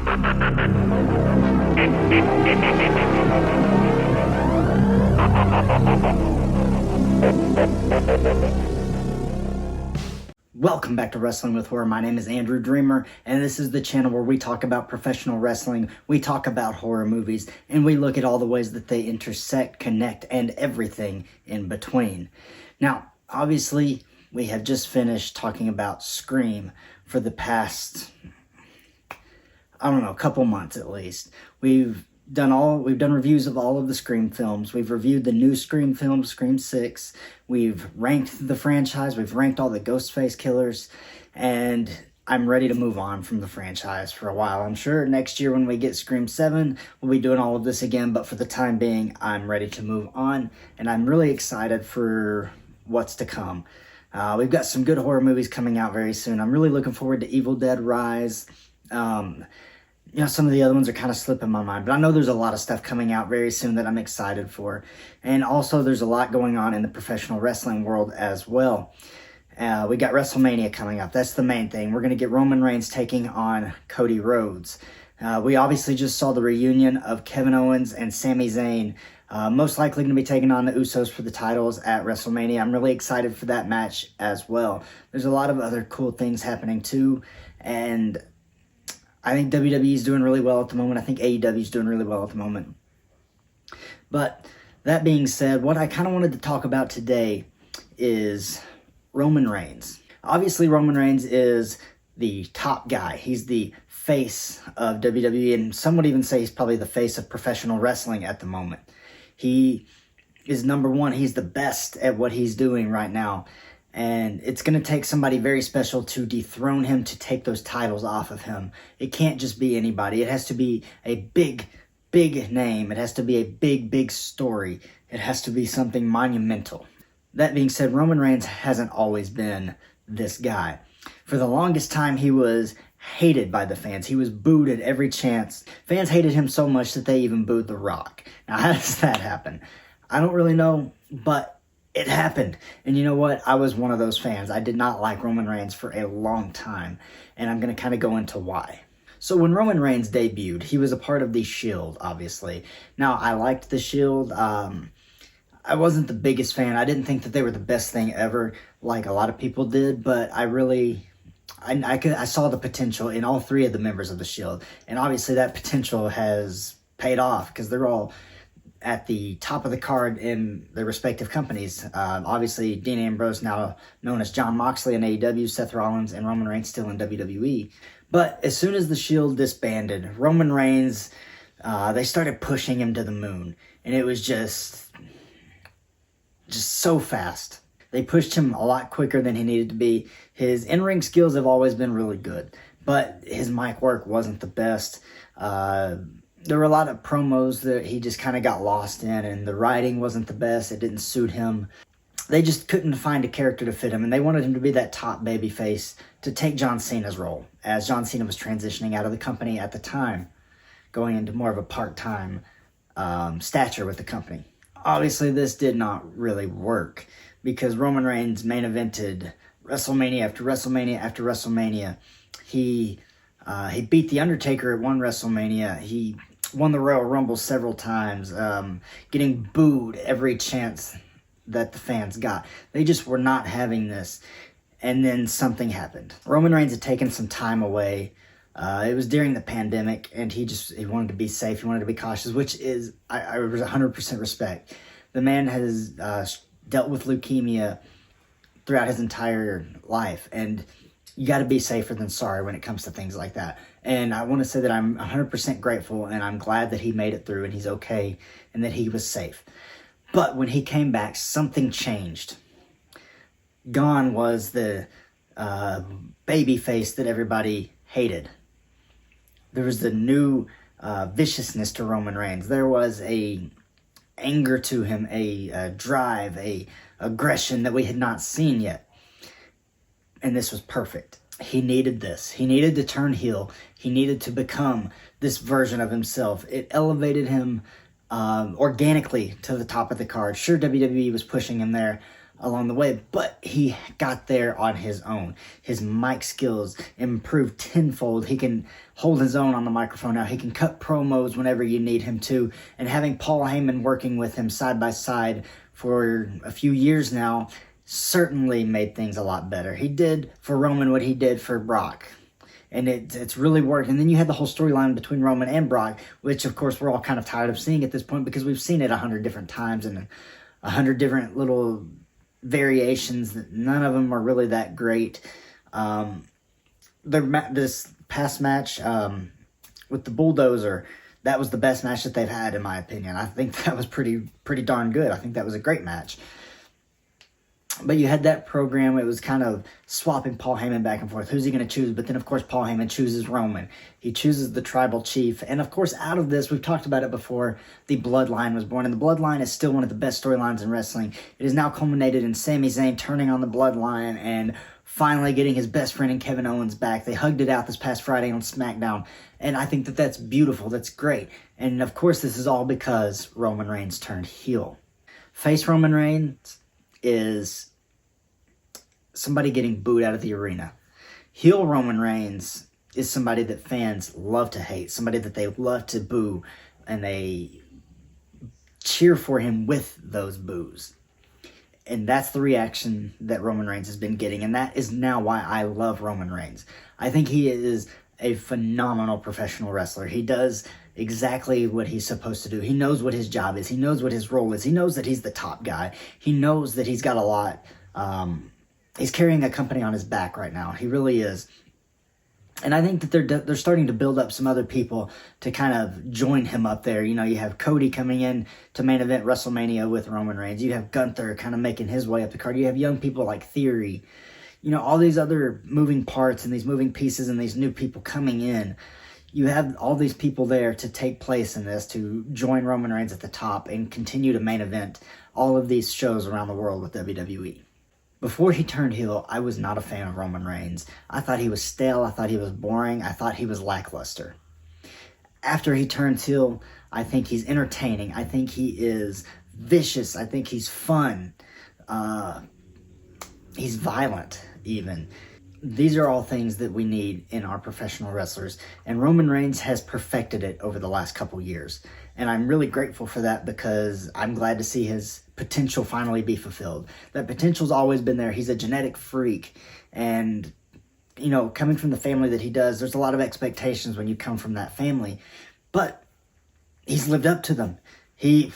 Welcome back to Wrestling with Horror. My name is Andrew Dreamer, and this is the channel where we talk about professional wrestling, we talk about horror movies, and we look at all the ways that they intersect, connect, and everything in between. Now, obviously, we have just finished talking about Scream for the past, I don't know, a couple months at least. We've done reviews of all of the Scream films. We've reviewed the new Scream film, Scream 6. We've ranked the franchise. We've ranked all the Ghostface killers. And I'm ready to move on from the franchise for a while. I'm sure next year when we get Scream 7, we'll be doing all of this again. But for the time being, I'm ready to move on. And I'm really excited for what's to come. We've got some good horror movies coming out very soon. I'm really looking forward to Evil Dead Rise. You know, some of the other ones are kind of slipping my mind, but I know there's a lot of stuff coming out very soon that I'm excited for. And also there's a lot going on in the professional wrestling world as well. We got WrestleMania coming up. That's the main thing. We're going to get Roman Reigns taking on Cody Rhodes. We obviously just saw the reunion of Kevin Owens and Sami Zayn. Most likely going to be taking on the Usos for the titles at WrestleMania. I'm really excited for that match as well. There's a lot of other cool things happening too. And I think WWE is doing really well at the moment. I think AEW is doing really well at the moment. But that being said, what I kind of wanted to talk about today is Roman Reigns. Obviously, Roman Reigns is the top guy. He's the face of WWE, and some would even say he's probably the face of professional wrestling at the moment. He is number one. He's the best at what he's doing right now. And it's going to take somebody very special to dethrone him, to take those titles off of him. It can't just be anybody. It has to be a big, big name. It has to be a big, big story. It has to be something monumental. That being said, Roman Reigns hasn't always been this guy. For the longest time, he was hated by the fans. He was booed at every chance. Fans hated him so much that they even booed The Rock. Now, how does that happen? I don't really know, but it happened. And you know what? I was one of those fans. I did not like Roman Reigns for a long time. And I'm going to kind of go into why. So when Roman Reigns debuted, he was a part of the Shield, obviously. Now, I liked the Shield. I wasn't the biggest fan. I didn't think that they were the best thing ever, like a lot of people did. But I saw the potential in all three of the members of the Shield. And obviously that potential has paid off because they're all at the top of the card in their respective companies. Obviously, Dean Ambrose, now known as Jon Moxley in AEW, Seth Rollins, and Roman Reigns still in WWE. But as soon as the Shield disbanded, Roman Reigns, they started pushing him to the moon. And it was just so fast. They pushed him a lot quicker than he needed to be. His in-ring skills have always been really good, but his mic work wasn't the best. There were a lot of promos that he just kind of got lost in, and the writing wasn't the best. It didn't suit him. They just couldn't find a character to fit him, and they wanted him to be that top babyface to take John Cena's role, as John Cena was transitioning out of the company at the time, going into more of a part-time stature with the company. Obviously, this did not really work, because Roman Reigns main evented WrestleMania after WrestleMania after WrestleMania. He beat The Undertaker at one WrestleMania. He won the Royal Rumble several times, getting booed every chance that the fans got. They just were not having this. And then something happened. Roman Reigns had taken some time away. It was during the pandemic, and he wanted to be safe. He wanted to be cautious, which is, I 100% respect. The man has dealt with leukemia throughout his entire life, and you got to be safer than sorry when it comes to things like that. And I want to say that I'm 100% grateful, and I'm glad that he made it through and he's okay and that he was safe. But when he came back, something changed. Gone was the baby face that everybody hated. There was the new viciousness to Roman Reigns. There was a anger to him, a drive, a aggression that we had not seen yet. And this was perfect. He needed this. He needed to turn heel. He needed to become this version of himself. It elevated him organically to the top of the card. Sure, WWE was pushing him there, along the way, but he got there on his own. His mic skills improved tenfold. He can hold his own on the microphone now. He can cut promos whenever you need him to. And having Paul Heyman working with him side by side for a few years now certainly made things a lot better. He did for Roman what he did for Brock. And it's really worked. And then you had the whole storyline between Roman and Brock, which, of course, we're all kind of tired of seeing at this point because we've seen it 100 different times and 100 different little variations. None of them are really that great. This past match with the Bulldozer, that was the best match that they've had, in my opinion. I think that was pretty darn good. I think that was a great match. But you had that program. It was kind of swapping Paul Heyman back and forth. Who's he going to choose? But then, of course, Paul Heyman chooses Roman. He chooses the tribal chief. And, of course, out of this, we've talked about it before, the Bloodline was born. And the Bloodline is still one of the best storylines in wrestling. It is now culminated in Sami Zayn turning on the Bloodline and finally getting his best friend in Kevin Owens back. They hugged it out this past Friday on SmackDown. And I think that that's beautiful. That's great. And, of course, this is all because Roman Reigns turned heel. Face Roman Reigns is somebody getting booed out of the arena. Heel Roman Reigns is somebody that fans love to hate, somebody that they love to boo, and they cheer for him with those boos. And that's the reaction that Roman Reigns has been getting, and that is now why I love Roman Reigns. I think he is a phenomenal professional wrestler. He does exactly what he's supposed to do. He knows what his job is. He knows what his role is. He knows that he's the top guy. He knows that he's got a lot. He's carrying a company on his back right now. He really is. And I think that they're starting to build up some other people to kind of join him up there. You know, you have Cody coming in to main event WrestleMania with Roman Reigns. You have Gunther kind of making his way up the card. You have young people like Theory. You know, all these other moving parts and these moving pieces and these new people coming in. You have all these people there to take place in this, to join Roman Reigns at the top and continue to main event all of these shows around the world with WWE. Before he turned heel, I was not a fan of Roman Reigns. I thought he was stale. I thought he was boring. I thought he was lackluster. After he turns heel, I think he's entertaining. I think he is vicious. I think he's fun. He's violent, even. These are all things that we need in our professional wrestlers, and Roman Reigns has perfected it over the last couple years. And I'm really grateful for that because I'm glad to see his potential finally be fulfilled. That potential's always been there. He's a genetic freak, and you know, coming from the family that he does, there's a lot of expectations when you come from that family, but he's lived up to them. He,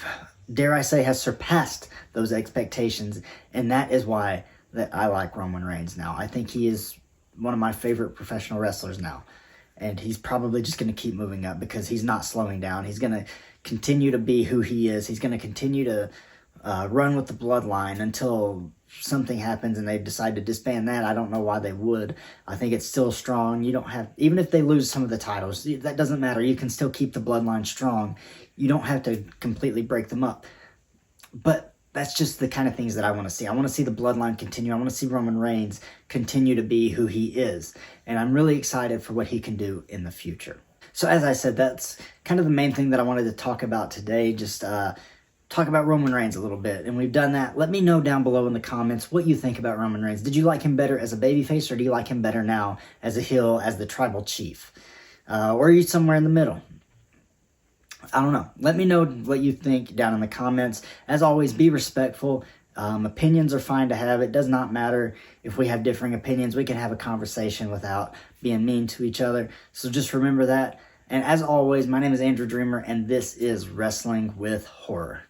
dare I say, has surpassed those expectations, and that is why that I like Roman Reigns now. I think he is one of my favorite professional wrestlers now, and he's probably just going to keep moving up because he's not slowing down. He's going to continue to be who he is. He's going to continue to run with the Bloodline until something happens and they decide to disband that. I don't know why they would. I think it's still strong. You don't have, even if they lose some of the titles, that doesn't matter. You can still keep the Bloodline strong. You don't have to completely break them up. But that's just the kind of things that I want to see. I want to see the Bloodline continue. I want to see Roman Reigns continue to be who he is. And I'm really excited for what he can do in the future. So as I said, that's kind of the main thing that I wanted to talk about today. Just talk about Roman Reigns a little bit. And we've done that. Let me know down below in the comments what you think about Roman Reigns. Did you like him better as a babyface, or do you like him better now as a heel, as the tribal chief? Or are you somewhere in the middle? I don't know. Let me know what you think down in the comments. As always, be respectful. Opinions are fine to have. It does not matter if we have differing opinions. We can have a conversation without being mean to each other. So just remember that. And as always, my name is Andrew Dreamer, and this is Wrestling with Horror.